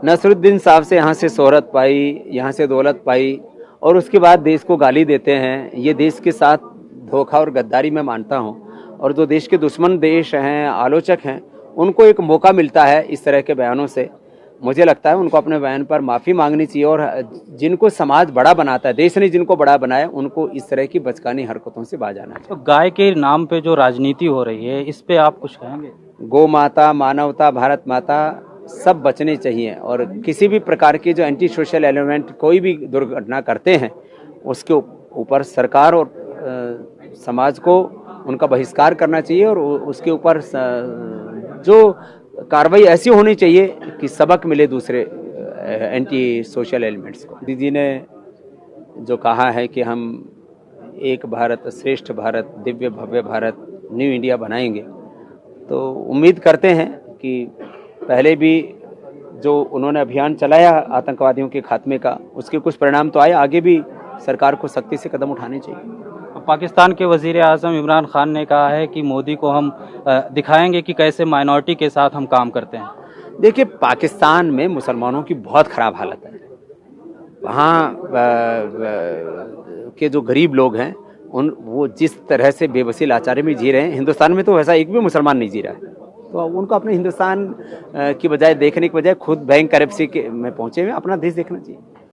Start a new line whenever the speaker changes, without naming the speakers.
नसरुद्दीन साहब से यहाँ से शोहरत पाई, यहाँ से दौलत पाई और उसके बाद देश को गाली देते हैं। ये देश के साथ धोखा और गद्दारी मैं मानता हूँ। और जो देश के दुश्मन देश हैं, आलोचक हैं, उनको एक मौका मिलता है इस तरह के बयानों से। मुझे लगता है उनको अपने बयान पर माफ़ी मांगनी चाहिए और जिनको समाज बड़ा बनाता है, देश ने जिनको बड़ा बनाया, उनको इस तरह की बचकानी हरकतों से बाज आना चाहिए।
तो गाय के नाम पे जो राजनीति हो रही है, इस पे आप कुछ कहेंगे?
गौ माता, मानवता, भारत माता सब बचने चाहिए और किसी भी प्रकार की जो एंटी सोशल एलिमेंट कोई भी दुर्घटना करते हैं उसके ऊपर सरकार और समाज को उनका बहिष्कार करना चाहिए और उसके ऊपर जो कार्रवाई ऐसी होनी चाहिए कि सबक मिले दूसरे एंटी सोशल एलिमेंट्स को। दीदी ने जो कहा है कि हम एक भारत श्रेष्ठ भारत, दिव्य भव्य भारत, न्यू इंडिया बनाएंगे, तो उम्मीद करते हैं कि पहले भी जो उन्होंने अभियान चलाया आतंकवादियों के खात्मे का, उसके कुछ परिणाम तो आए, आगे भी सरकार को सख्ती से कदम उठाने चाहिए।
पाकिस्तान के वज़ीर आज़म इमरान खान ने कहा है कि मोदी को हम दिखाएंगे कि कैसे माइनॉरिटी के साथ हम काम करते हैं।
देखिए, पाकिस्तान में मुसलमानों की बहुत ख़राब हालत है। वहाँ के जो गरीब लोग हैं वो जिस तरह से बेबसी लाचारी में जी रहे हैं, हिंदुस्तान में तो वैसा एक भी मुसलमान नहीं जी रहा है। तो उनको अपने हिंदुस्तान की बजाय देखने के बजाय खुद बैंक करप्सी के में पहुँचे हुए अपना देश देखना चाहिए।